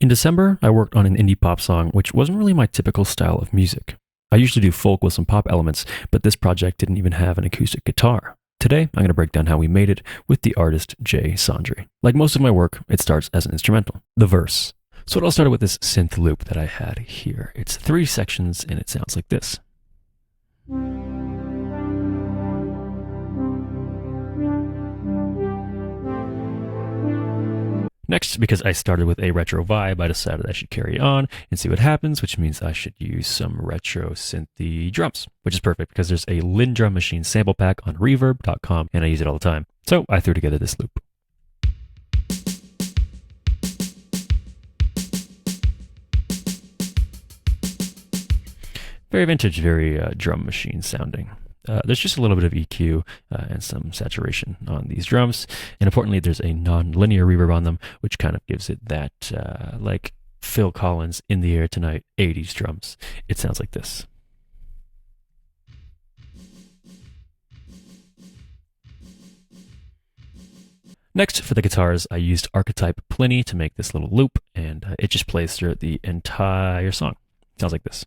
In December, I worked on an indie pop song, which wasn't really my typical style of music. I usually do folk with some pop elements, but this project didn't even have an acoustic guitar. Today, I'm going to break down how we made it with the artist 𝗕𝗘𝗠𝗘. Like most of my work, it starts as an instrumental, the verse. So it all started with this synth loop that I had here. It's 3 sections and it sounds like this. Next, because I started with a retro vibe, I decided I should carry on and see what happens, which means I should use some retro synthy drums, which is perfect because there's a Linn drum machine sample pack on reverb.com and I use it all the time. So I threw together this loop. Very vintage, very drum machine sounding. There's just a little bit of EQ and some saturation on these drums. And importantly, there's a non-linear reverb on them, which kind of gives it that, like Phil Collins, In the Air Tonight, 80s drums. It sounds like this. Next, for the guitars, I used archetype Pliny to make this little loop, and it just plays throughout the entire song. Sounds like this.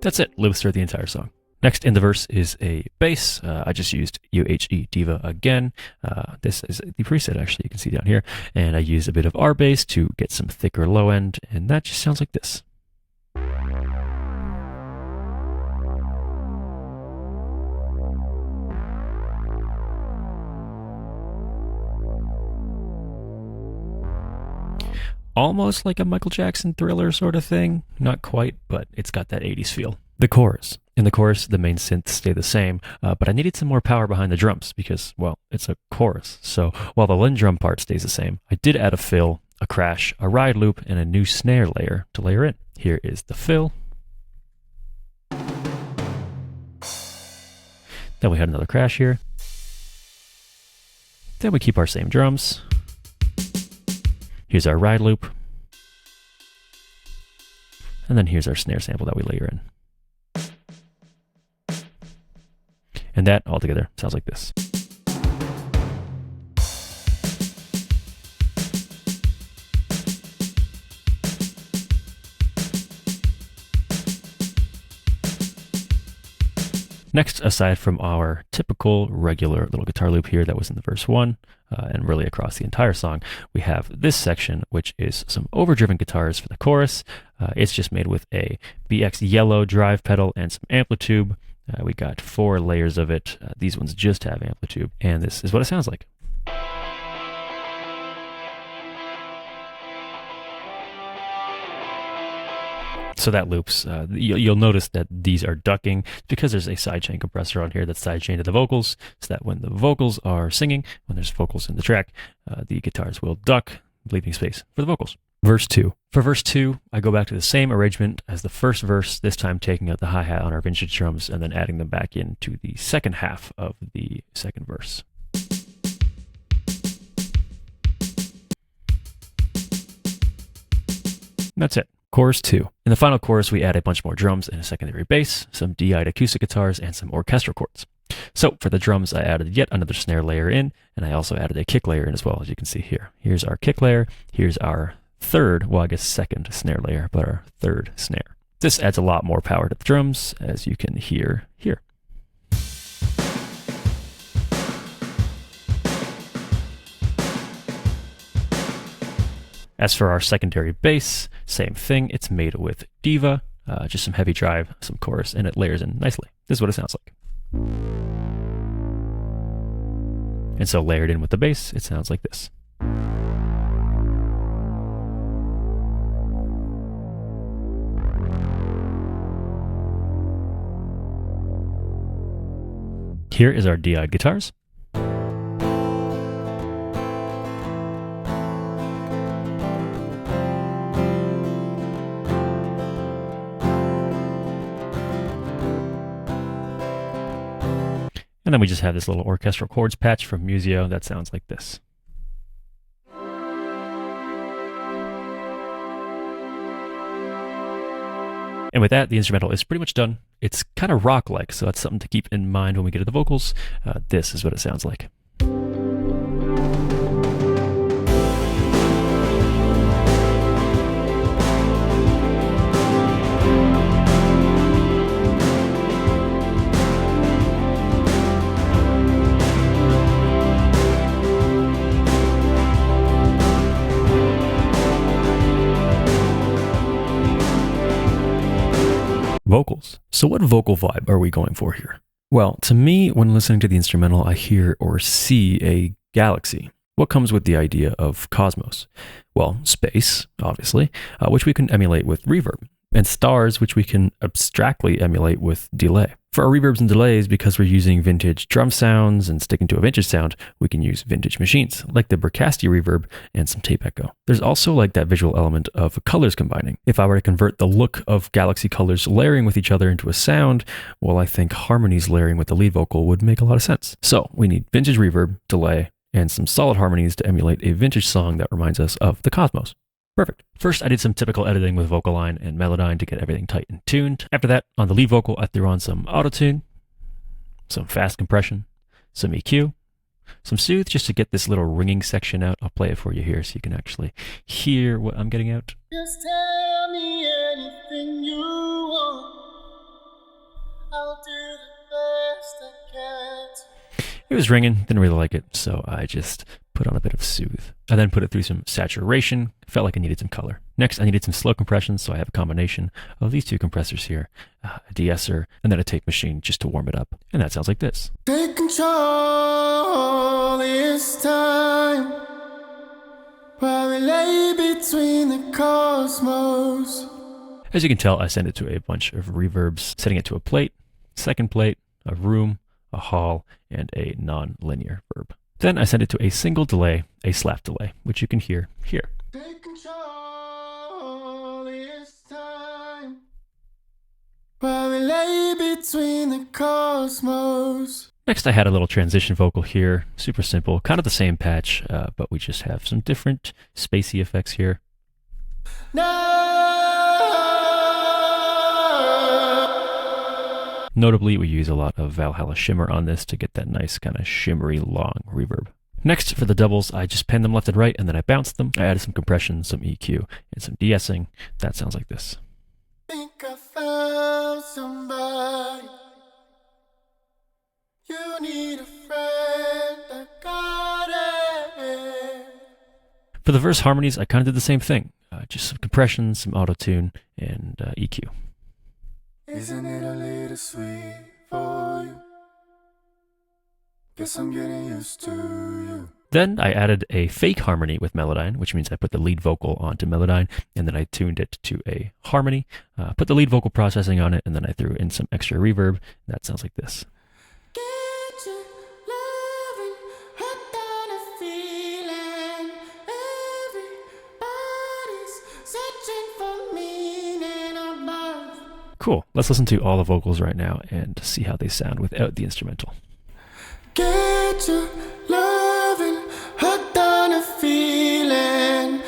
That's it, loops throughout the entire song. Next in the verse is a bass. I just used 𝗕𝗘𝗢𝗕𝗓 again. This is the preset, actually, you can see down here. And I used a bit of R bass to get some thicker low end, and that just sounds like this. Almost like a Michael Jackson Thriller sort of thing. Not quite, but it's got that 80s feel. The chorus. In the chorus, the main synths stay the same, but I needed some more power behind the drums because, well, it's a chorus. So while the Linn drum part stays the same, I did add a fill, a crash, a ride loop, and a new snare layer to layer in. Here is the fill. Then we had another crash here. Then we keep our same drums. Here's our ride loop. And then here's our snare sample that we layer in. And that all together sounds like this. Next, aside from our typical regular little guitar loop here that was in the verse 1, and really across the entire song, we have this section, which is some overdriven guitars for the chorus. It's just made with a BX yellow drive pedal and some amplitude. We got 4 layers of it. These ones just have amplitude, and this is what it sounds like. So that loops. You'll notice that these are ducking because there's a sidechain compressor on here that's sidechained to the vocals, so that when the vocals are singing, when there's vocals in the track, the guitars will duck, leaving space for the vocals. Verse 2. For verse 2, I go back to the same arrangement as the first verse, this time taking out the hi-hat on our vintage drums and then adding them back into the second half of the second verse. And that's it. Chorus 2. In the final chorus, we add a bunch more drums and a secondary bass, some DI'd acoustic guitars, and some orchestral chords. So for the drums, I added yet another snare layer in, and I also added a kick layer in as well, as you can see here. Here's our kick layer. Here's our third, well, I guess second snare layer, but our third snare. This adds a lot more power to the drums, as you can hear here. As for our secondary bass, same thing. It's made with 𝗕𝗓, just some heavy drive, some chorus, and it layers in nicely. This is what it sounds like. And so layered in with the bass, it sounds like this. Here is our DI'd guitars. And then we just have this little orchestral chords patch from Musio that sounds like this. And with that, the instrumental is pretty much done. It's kind of rock-like, so that's something to keep in mind when we get to the vocals. This is what it sounds like. Vocals. So what vocal vibe are we going for here? Well, to me, when listening to the instrumental, I hear or see a galaxy. What comes with the idea of cosmos? Well, space, obviously, which we can emulate with reverb, and stars, which we can abstractly emulate with delay. For our reverbs and delays, because we're using vintage drum sounds and sticking to a vintage sound, we can use vintage machines, like the 𝗕𝗘𝗖𝗢𝗠𝗘 reverb and some tape echo. There's also like that visual element of colors combining. If I were to convert the look of galaxy colors layering with each other into a sound, well, I think harmonies layering with the lead vocal would make a lot of sense. So we need vintage reverb, delay, and some solid harmonies to emulate a vintage song that reminds us of the cosmos. Perfect. First, I did some typical editing with vocal line and Melodyne to get everything tight and tuned. After that, on the lead vocal, I threw on some auto-tune, some fast compression, some EQ, some soothe just to get this little ringing section out. I'll play it for you here so you can actually hear what I'm getting out. Just tell me anything you want. I'll do the best I can. It was ringing, didn't really like it, so I just put on a bit of soothe. I then put it through some saturation, felt like I needed some color. Next, I needed some slow compression, so I have a combination of these two compressors here, a de-esser, and then a tape machine just to warm it up. And that sounds like this. Take control this time, while we lay between the cosmos. As you can tell, I sent it to a bunch of reverbs, setting it to a plate, second plate, a room, a hall, and a non-linear verb. Then I sent it to a single delay, a slap delay, which you can hear here. Take control this time, while we lay between the cosmos. Next, I had a little transition vocal here, super simple, kind of the same patch, but we just have some different spacey effects here. Notably, we use a lot of Valhalla shimmer on this to get that nice kind of shimmery long reverb. Next, for the doubles, I just panned them left and right, and then I bounced them. I added some compression, some EQ, and some de-essing. That sounds like this. Think I found somebody. You need a friend, I got it. For the verse harmonies, I kind of did the same thing. Just some compression, some auto-tune, and EQ. Isn't it a little sweet for you? Guess I'm getting used to you. Then I added a fake harmony with Melodyne, which means I put the lead vocal onto Melodyne, and then I tuned it to a harmony, put the lead vocal processing on it, and then I threw in some extra reverb. That sounds like this. Get you loving, hooked on a feeling. Everybody's searching for meaning above. Cool. Let's listen to all the vocals right now and see how they sound without the instrumental. Get you loving, hooked on a feeling.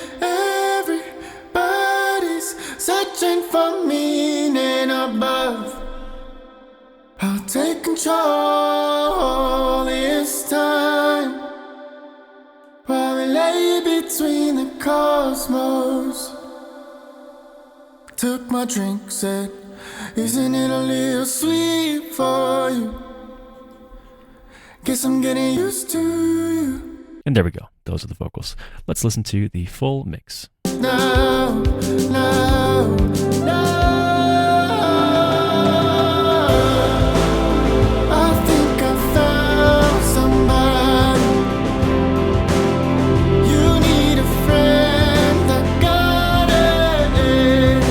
Everybody's searching for meaning above. I'll take control this time, while we lay between the cosmos. Took my drink, said, isn't it a little sweet for you? Guess I'm getting used to you. And there we go. Those are the vocals. Let's listen to the full mix. Now, now, now. I think I found somebody. You need a friend, I got it.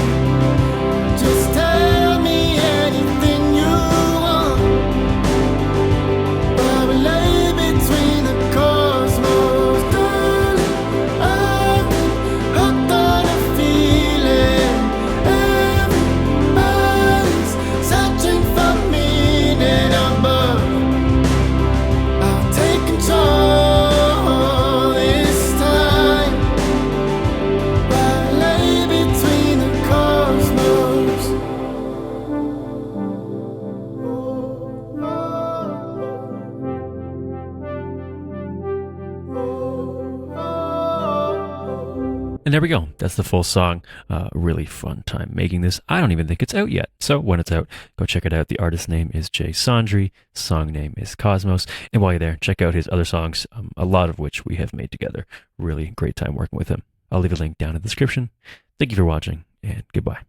Just tell me anything you want. While we lay between the cosmos, darling, I've been hooked on a feeling. And there we go. That's the full song. Really fun time making this. I don't even think it's out yet. So when it's out, go check it out. The artist's name is Jay Sondry. Song name is Cosmos. And while you're there, check out his other songs, a lot of which we have made together. Really great time working with him. I'll leave a link down in the description. Thank you for watching, and goodbye.